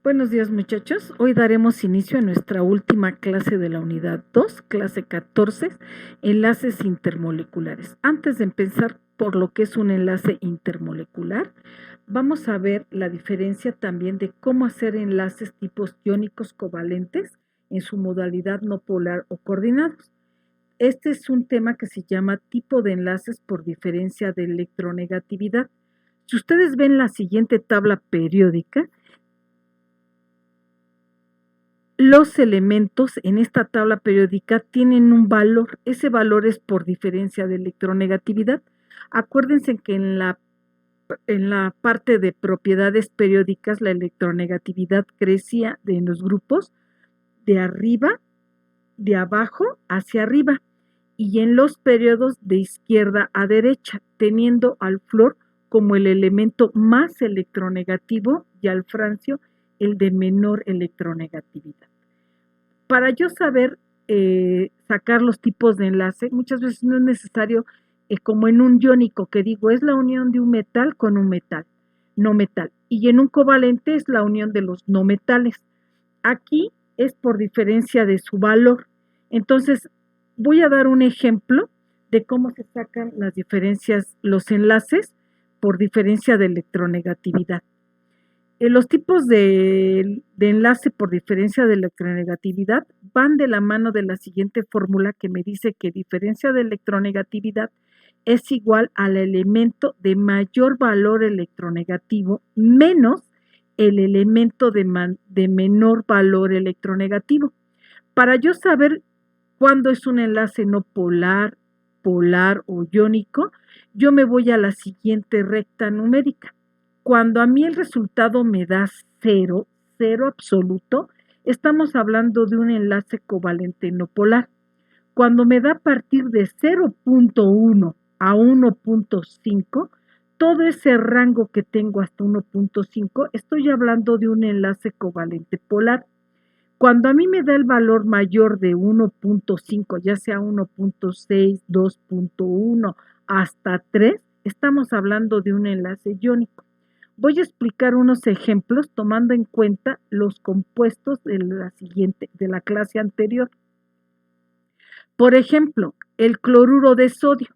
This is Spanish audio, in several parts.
Buenos días muchachos, hoy daremos inicio a nuestra última clase de la unidad 2, clase 14, enlaces intermoleculares. Antes de empezar por lo que es un enlace intermolecular, vamos a ver la diferencia también de cómo hacer enlaces tipos iónicos covalentes en su modalidad no polar o coordinados. Este es un tema que se llama tipo de enlaces por diferencia de electronegatividad. Si ustedes ven la siguiente tabla periódica, los elementos en esta tabla periódica tienen un valor, ese valor es por diferencia de electronegatividad. Acuérdense que en la parte de propiedades periódicas la electronegatividad crecía en los grupos de arriba, de abajo hacia arriba, y en los periodos de izquierda a derecha, teniendo al flúor como el elemento más electronegativo y al francio el de menor electronegatividad. Para yo saber sacar los tipos de enlace, muchas veces no es necesario, como en un iónico que digo, es la unión de un metal con un metal, no metal. Y en un covalente es la unión de los no metales. Aquí es por diferencia de su valor. Entonces, voy a dar un ejemplo de cómo se sacan las diferencias, los enlaces por diferencia de electronegatividad. Los tipos de enlace por diferencia de electronegatividad van de la mano de la siguiente fórmula que me dice que diferencia de electronegatividad es igual al elemento de mayor valor electronegativo menos el elemento de menor valor electronegativo. Para yo saber cuándo es un enlace no polar, polar o iónico, yo me voy a la siguiente recta numérica. Cuando a mí el resultado me da 0, 0 absoluto, estamos hablando de un enlace covalente no polar. Cuando me da a partir de 0.1 a 1.5, todo ese rango que tengo hasta 1.5, estoy hablando de un enlace covalente polar. Cuando a mí me da el valor mayor de 1.5, ya sea 1.6, 2.1 hasta 3, estamos hablando de un enlace iónico. Voy a explicar unos ejemplos tomando en cuenta los compuestos de la clase anterior. Por ejemplo, el cloruro de sodio.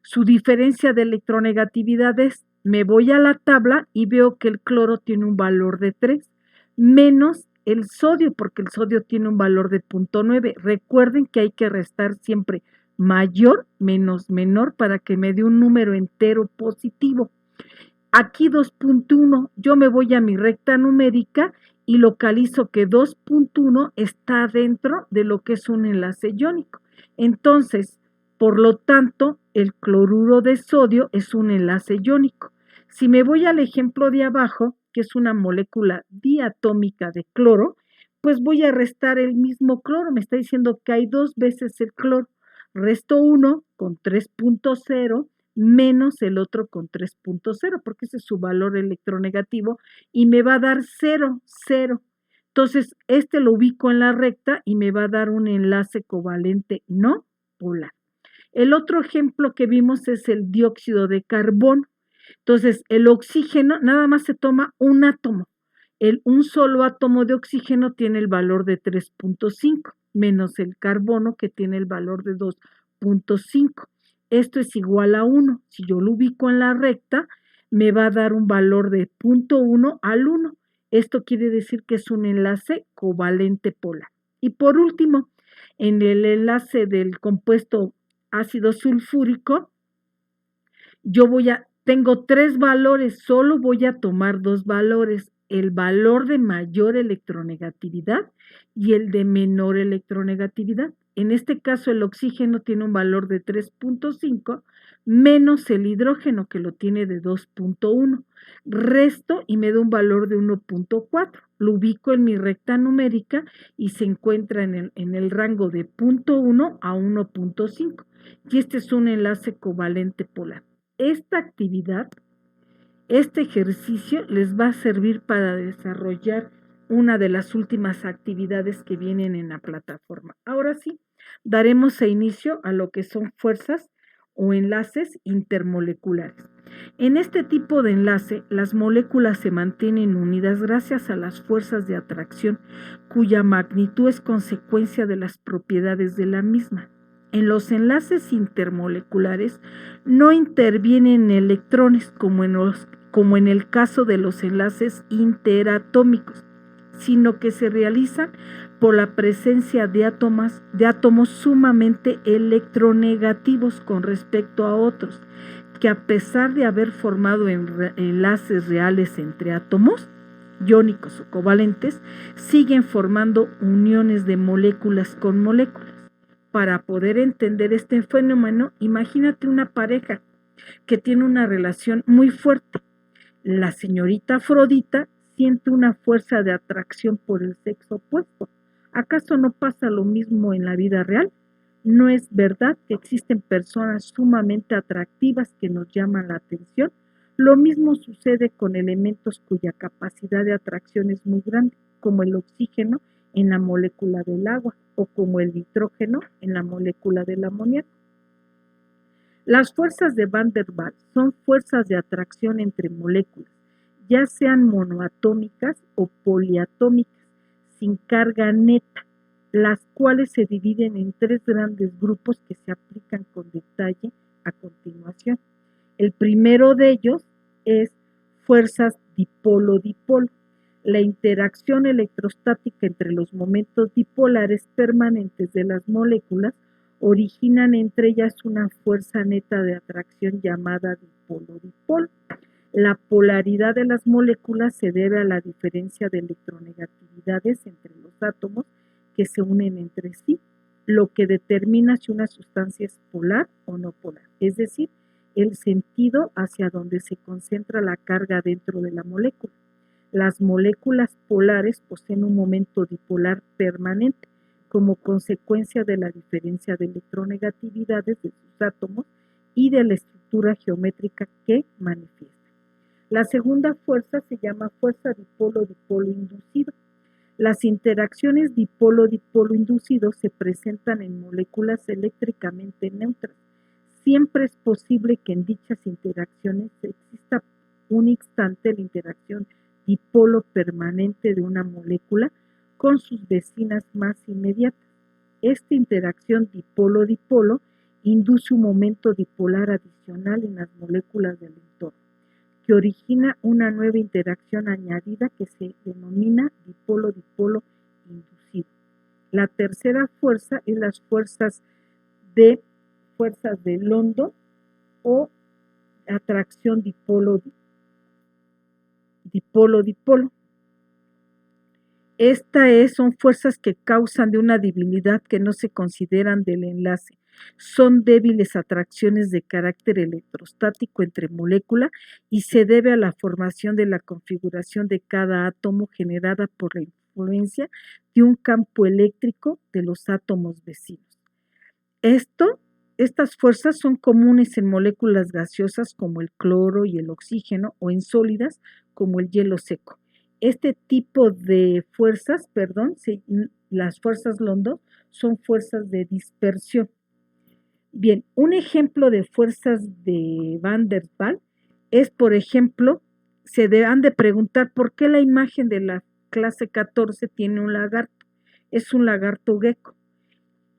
Su diferencia de electronegatividad es, me voy a la tabla y veo que el cloro tiene un valor de 3, menos el sodio, porque el sodio tiene un valor de 0.9. Recuerden que hay que restar siempre mayor menos menor para que me dé un número entero positivo. Aquí 2.1, yo me voy a mi recta numérica y localizo que 2.1 está dentro de lo que es un enlace iónico. Entonces, por lo tanto, el cloruro de sodio es un enlace iónico. Si me voy al ejemplo de abajo, que es una molécula diatómica de cloro, pues voy a restar el mismo cloro. Me está diciendo que hay 2 veces el cloro. Resto 1 con 3.0 menos el otro con 3.0, porque ese es su valor electronegativo, y me va a dar 0, 0. Entonces, este lo ubico en la recta y me va a dar un enlace covalente no polar. El otro ejemplo que vimos es el dióxido de carbono. Entonces, el oxígeno nada más se toma un átomo. Un solo átomo de oxígeno tiene el valor de 3.5, menos el carbono que tiene el valor de 2.5. Esto es igual a 1. Si yo lo ubico en la recta, me va a dar un valor de 0.1 al 1. Esto quiere decir que es un enlace covalente polar. Y por último, en el enlace del compuesto ácido sulfúrico, tengo 3 valores, solo voy a tomar 2 valores, el valor de mayor electronegatividad y el de menor electronegatividad. En este caso, el oxígeno tiene un valor de 3.5 menos el hidrógeno, que lo tiene de 2.1. Resto y me da un valor de 1.4. Lo ubico en mi recta numérica y se encuentra en el rango de 0.1 a 1.5. Y este es un enlace covalente polar. Esta actividad, este ejercicio les va a servir para desarrollar una de las últimas actividades que vienen en la plataforma. Ahora sí, daremos inicio a lo que son fuerzas o enlaces intermoleculares. En este tipo de enlace, las moléculas se mantienen unidas gracias a las fuerzas de atracción, cuya magnitud es consecuencia de las propiedades de la misma. En los enlaces intermoleculares no intervienen electrones como en el caso de los enlaces interatómicos, sino que se realizan por la presencia de átomos sumamente electronegativos con respecto a otros, que a pesar de haber formado enlaces reales entre átomos, iónicos o covalentes, siguen formando uniones de moléculas con moléculas. Para poder entender este fenómeno, imagínate una pareja que tiene una relación muy fuerte. La señorita Afrodita siente una fuerza de atracción por el sexo opuesto. ¿Acaso no pasa lo mismo en la vida real? ¿No es verdad que existen personas sumamente atractivas que nos llaman la atención? Lo mismo sucede con elementos cuya capacidad de atracción es muy grande, como el oxígeno en la molécula del agua o como el nitrógeno en la molécula del amoníaco. Las fuerzas de Van der Waals son fuerzas de atracción entre moléculas, ya sean monoatómicas o poliatómicas, sin carga neta, las cuales se dividen en tres grandes grupos que se aplican con detalle a continuación. El primero de ellos es fuerzas dipolo-dipolo. La interacción electrostática entre los momentos dipolares permanentes de las moléculas originan entre ellas una fuerza neta de atracción llamada dipolo-dipolo. La polaridad de las moléculas se debe a la diferencia de electronegatividades entre los átomos que se unen entre sí, lo que determina si una sustancia es polar o no polar, es decir, el sentido hacia donde se concentra la carga dentro de la molécula. Las moléculas polares poseen un momento dipolar permanente como consecuencia de la diferencia de electronegatividades de sus átomos y de la estructura geométrica que manifiestan. La segunda fuerza se llama fuerza dipolo-dipolo inducido. Las interacciones dipolo-dipolo inducido se presentan en moléculas eléctricamente neutras. Siempre es posible que en dichas interacciones exista un instante la interacción dipolo permanente de una molécula con sus vecinas más inmediatas. Esta interacción dipolo-dipolo induce un momento dipolar adicional en las moléculas del entorno, que origina una nueva interacción añadida que se denomina dipolo-dipolo inducido. La tercera fuerza es las fuerzas de London o atracción dipolo-dipolo. Son fuerzas que causan de una debilidad que no se consideran del enlace. Son débiles atracciones de carácter electrostático entre moléculas y se debe a la formación de la configuración de cada átomo generada por la influencia de un campo eléctrico de los átomos vecinos. Estas fuerzas son comunes en moléculas gaseosas como el cloro y el oxígeno o en sólidas como el hielo seco. Este tipo de fuerzas, las fuerzas London, son fuerzas de dispersión. Bien, un ejemplo de fuerzas de Van der Waals es, por ejemplo, se han de preguntar por qué la imagen de la clase 14 tiene un lagarto. Es un lagarto gecko.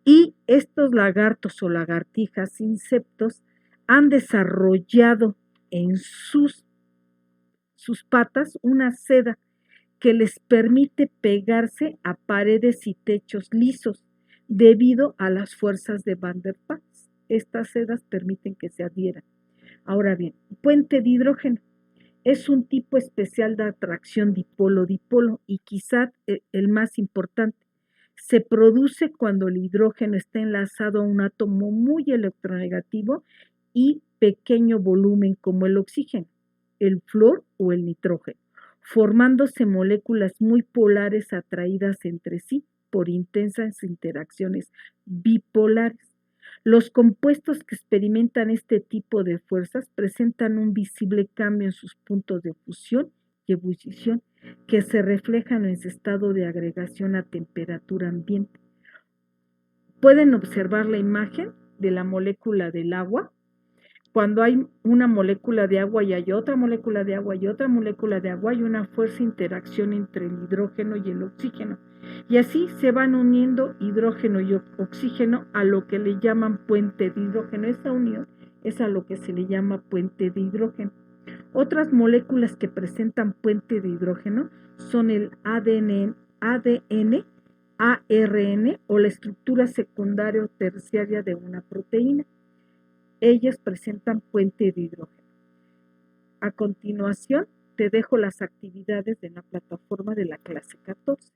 Y estos lagartos o lagartijas insectos han desarrollado en sus patas una seda que les permite pegarse a paredes y techos lisos debido a las fuerzas de Van der Waals. Estas sedas permiten que se adhieran. Ahora bien, puente de hidrógeno es un tipo especial de atracción dipolo-dipolo y quizá el más importante. Se produce cuando el hidrógeno está enlazado a un átomo muy electronegativo y pequeño volumen como el oxígeno, el flúor o el nitrógeno, formándose moléculas muy polares atraídas entre sí por intensas interacciones bipolares. Los compuestos que experimentan este tipo de fuerzas presentan un visible cambio en sus puntos de fusión y ebullición que se reflejan en su estado de agregación a temperatura ambiente. Pueden observar la imagen de la molécula del agua Cuando hay una molécula de agua y hay otra molécula de agua y otra molécula de agua, hay una fuerza de interacción entre el hidrógeno y el oxígeno. Y así se van uniendo hidrógeno y oxígeno a lo que le llaman puente de hidrógeno. Esa unión es a lo que se le llama puente de hidrógeno. Otras moléculas que presentan puente de hidrógeno son el ADN, ARN o la estructura secundaria o terciaria de una proteína. Ellas presentan puente de hidrógeno. A continuación, te dejo las actividades de la plataforma de la clase 14.